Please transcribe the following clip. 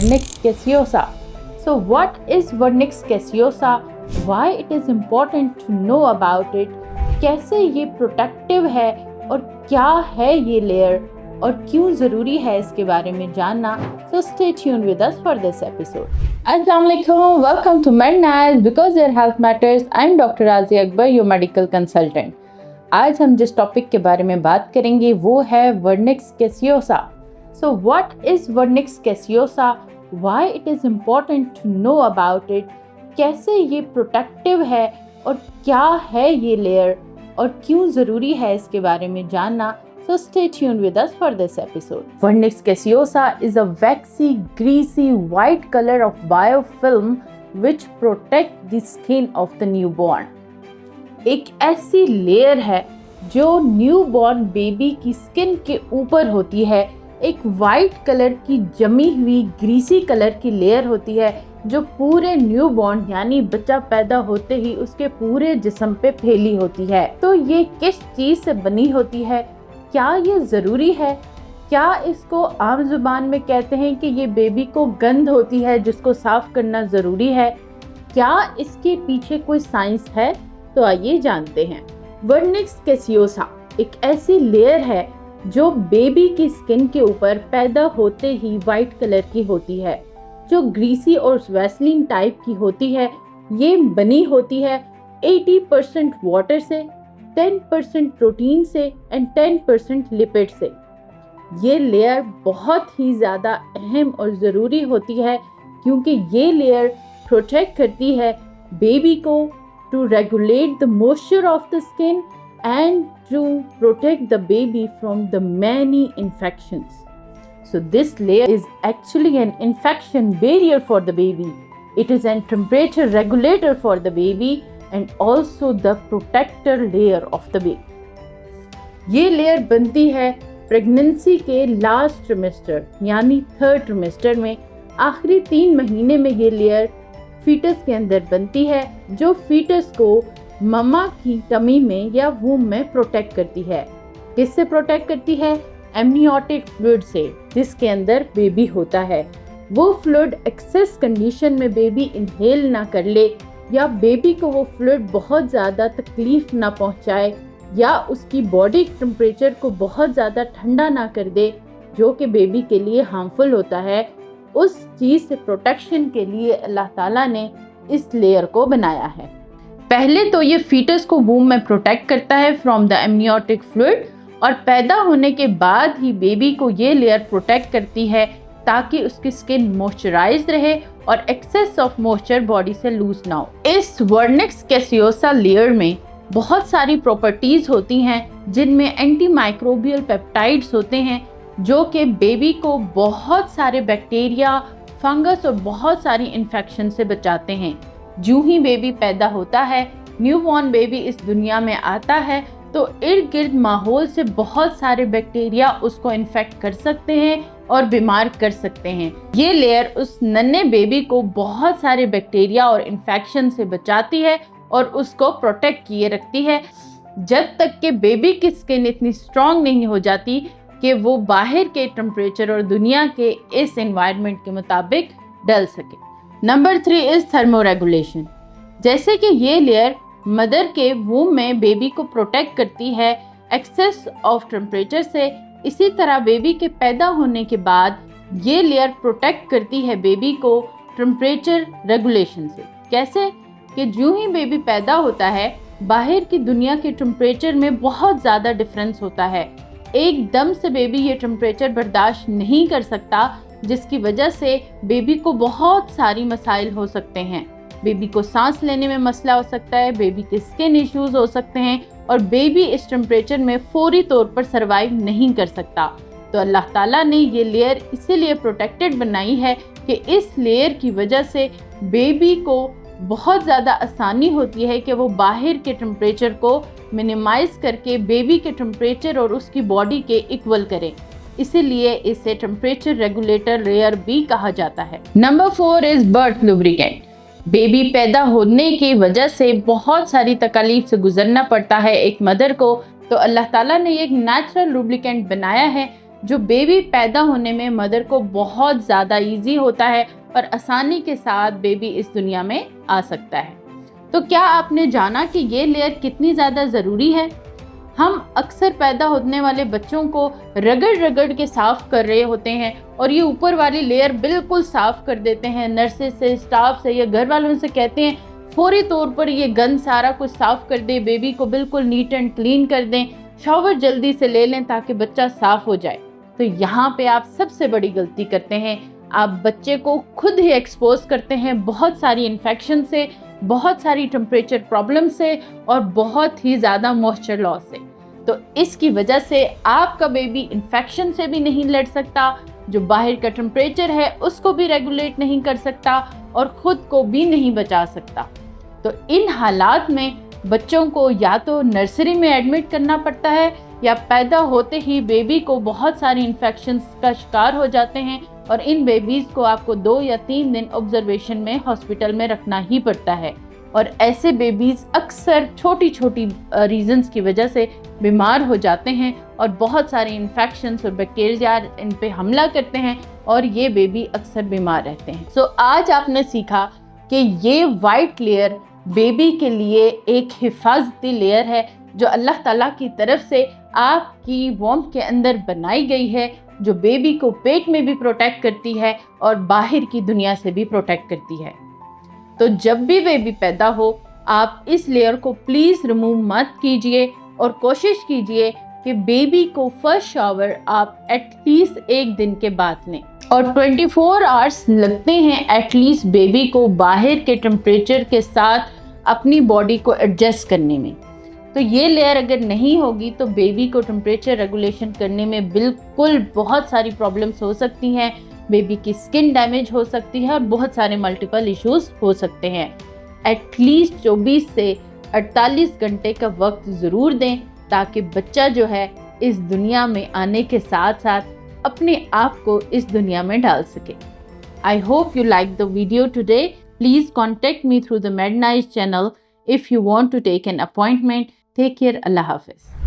Vernix caseosa. So what is Vernix caseosa? Why it is important to know about it? कैसे ये protective है और क्या है ये लेयर और क्यों ज़रूरी है इसके बारे में जानना. So stay tuned with us for this episode. Assalamu alaikum, welcome to Mednaz because your health matters. I'm Dr. Razia Akbar, your medical consultant. आज हम जिस टॉपिक के बारे में बात करेंगे वो है Vernix caseosa. So what is Vernix caseosa? Why it is important to know about it? कैसे ये प्रोटेक्टिव है और क्या है ये लेयर और क्यों ज़रूरी है इसके बारे में जानना. So stay tuned with us for this episode. Vernix caseosa is a waxy, greasy, white color of biofilm which protect the skin of the newborn. एक ऐसी लेयर है जो न्यूबॉर्न बेबी की स्किन के ऊपर होती है. एक वाइट कलर की जमी हुई ग्रीसी कलर की लेयर होती है जो पूरे न्यूबॉर्न यानी बच्चा पैदा होते ही उसके पूरे जिस्म पे फैली होती है. तो ये किस चीज़ से बनी होती है, क्या ये ज़रूरी है, क्या इसको आम ज़ुबान में कहते हैं कि ये बेबी को गंध होती है जिसको साफ़ करना ज़रूरी है, क्या इसके पीछे कोई साइंस है? तो आइए जानते हैं. वर्निक्स कैसियोसा एक ऐसी लेयर है जो बेबी की स्किन के ऊपर पैदा होते ही वाइट कलर की होती है, जो ग्रीसी और वैसलीन टाइप की होती है. ये बनी होती है 80% वाटर से, 10% प्रोटीन से एंड 10% लिपिड से. ये लेयर बहुत ही ज़्यादा अहम और ज़रूरी होती है क्योंकि ये लेयर प्रोटेक्ट करती है बेबी को to regulate the moisture of the skin and to protect the baby from the many infections. So this layer is actually an infection barrier for the baby. It is a temperature regulator for the baby and also the protector layer of the baby. ये layer बनती है pregnancy के last trimester यानी third trimester में. आखिरी 3 महीने में ये लेयर फीटस के अंदर बनती है जो फीटस को मम्मा की टमी में या वूम में प्रोटेक्ट करती है. किससे प्रोटेक्ट करती है? एमनियोटिक फ्लूइड से जिसके अंदर बेबी होता है. वो फ्लूइड एक्सेस कंडीशन में बेबी इनहेल ना कर ले या बेबी को वो फ्लूइड बहुत ज़्यादा तकलीफ ना पहुंचाए या उसकी बॉडी टेम्परेचर को बहुत ज़्यादा ठंडा ना कर दे जो कि बेबी के लिए हार्मफुल होता है. उस चीज़ से प्रोटेक्शन के लिए अल्लाह ताला ने इस लेयर को बनाया है. पहले तो ये फीटस को वूम में प्रोटेक्ट करता है फ्रॉम द एमनियोटिक फ्लूइड और पैदा होने के बाद ही बेबी को ये लेयर प्रोटेक्ट करती है ताकि उसकी स्किन मॉइस्चराइज रहे और एक्सेस ऑफ मॉइस्चर बॉडी से लूज ना हो. इस वर्निक्स कैसियोसा लेयर में बहुत सारी प्रॉपर्टीज़ होती हैं जिनमें एंटी माइक्रोबियल पेप्टाइड्स होते हैं जो कि बेबी को बहुत सारे बैक्टीरिया, फंगस और बहुत सारी इन्फेक्शन से बचाते हैं. जो ही बेबी पैदा होता है, न्यूबॉर्न बेबी इस दुनिया में आता है तो इर्द गिर्द माहौल से बहुत सारे बैक्टीरिया उसको इन्फेक्ट कर सकते हैं और बीमार कर सकते हैं. ये लेयर उस नन्हे बेबी को बहुत सारे बैक्टीरिया और इन्फेक्शन से बचाती है और उसको प्रोटेक्ट किए रखती है जब तक कि बेबी की स्किन इतनी स्ट्रॉन्ग नहीं हो जाती कि वो बाहर के टेम्परेचर और दुनिया के इस एनवायरनमेंट के मुताबिक ढल सके. Number 3 is thermoregulation. जैसे कि ये लेयर मदर के वूम में बेबी को प्रोटेक्ट करती है एक्सेस ऑफ टेम्परेचर से, इसी तरह बेबी के पैदा होने के बाद ये लेयर प्रोटेक्ट करती है बेबी को टेम्परेचर रेगुलेशन से. कैसे कि जो ही बेबी पैदा होता है बाहर की दुनिया के टेम्परेचर में बहुत ज़्यादा डिफरेंस होता है. एकदम से बेबी ये टेम्परेचर बर्दाश्त नहीं कर सकता जिसकी वजह से बेबी को बहुत सारी मसाइल हो सकते हैं. बेबी को सांस लेने में मसला हो सकता है, बेबी के स्किन इश्यूज हो सकते हैं और बेबी इस टेम्परेचर में फौरी तौर पर सरवाइव नहीं कर सकता. तो अल्लाह ताला ने ये लेयर इसीलिए प्रोटेक्टेड बनाई है कि इस लेयर की वजह से बेबी को बहुत ज़्यादा आसानी होती है कि वो बाहर के टेम्परेचर को मिनिमाइज करके बेबी के टेम्परेचर और उसकी बॉडी के इक्वल करें. इसीलिए इसे टेम्परेचर रेगुलेटर लेयर भी कहा जाता है. Number 4 is birth lubricant. Baby पैदा होने की वजह से बहुत सारी तकलीफ से गुजरना पड़ता है एक मदर को, तो अल्लाह ताला ने एक नेचुरल लुब्रिकेंट बनाया है जो बेबी पैदा होने में मदर को बहुत ज़्यादा इजी होता है और आसानी के साथ बेबी इस दुनिया में आ सकता है। तो क्या आपने जाना कि ये लेयर कितनी ज़्यादा ज़रूरी है? हम अक्सर पैदा होने वाले बच्चों को रगड़ रगड़ के साफ़ कर रहे होते हैं और ये ऊपर वाली लेयर बिल्कुल साफ़ कर देते हैं। नर्सेस से, स्टाफ से या घर वालों से कहते हैं फौरी तौर पर ये गंद सारा कुछ साफ़ कर दें, बेबी को बिल्कुल नीट एंड क्लीन कर दें, शावर जल्दी से ले लें ताकि बच्चा साफ़ हो जाए। तो यहाँ पे आप सबसे बड़ी गलती करते हैं। आप बच्चे को खुद ही एक्सपोज करते हैं बहुत सारी इन्फेक्शन से, बहुत सारी टेम्परेचर प्रॉब्लम से और बहुत ही ज़्यादा मॉइस्चर लॉस से। तो इसकी वजह से आपका बेबी इन्फेक्शन से भी नहीं लड़ सकता, जो बाहर का टेम्परेचर है उसको भी रेगुलेट नहीं कर सकता और ख़ुद को भी नहीं बचा सकता। तो इन हालात में बच्चों को या तो नर्सरी में एडमिट करना पड़ता है या पैदा होते ही बेबी को बहुत सारी इन्फेक्शंस का शिकार हो जाते हैं और इन बेबीज़ को आपको 2 या 3 दिन ऑब्जर्वेशन में हॉस्पिटल में रखना ही पड़ता है। और ऐसे बेबीज़ अक्सर छोटी छोटी रीज़न्स की वजह से बीमार हो जाते हैं और बहुत सारे इन्फेक्शंस और बैक्टीरिया इन पे हमला करते हैं और ये बेबी अक्सर बीमार रहते हैं। सो आज आपने सीखा कि ये वाइट लेयर बेबी के लिए एक हिफाजती लेयर है जो अल्लाह ताला की तरफ से आपकी वॉर्म के अंदर बनाई गई है, जो बेबी को पेट में भी प्रोटेक्ट करती है और बाहर की दुनिया से भी प्रोटेक्ट करती है। तो जब भी बेबी पैदा हो आप इस लेयर को प्लीज़ रिमूव मत कीजिए और कोशिश कीजिए कि बेबी को फर्स्ट शावर आप एटलीस्ट 1 दिन के बाद लें और 24 आवर्स लगते हैं एटलीस्ट बेबी को बाहर के टेम्परेचर के साथ अपनी बॉडी को एडजस्ट करने में। तो ये लेयर अगर नहीं होगी तो बेबी को टेम्परेचर रेगुलेशन करने में बिल्कुल बहुत सारी प्रॉब्लम्स हो सकती हैं, बेबी की स्किन डैमेज हो सकती है और बहुत सारे मल्टीपल इश्यूज हो सकते हैं। एटलीस्ट 24 से 48 घंटे का वक्त ज़रूर दें ताकि बच्चा जो है इस दुनिया में आने के साथ साथ अपने आप को इस दुनिया में डाल सके। I hope you liked the video today. Please contact me through the Mednice channel if you want to take an appointment. Take care. Allah Hafiz.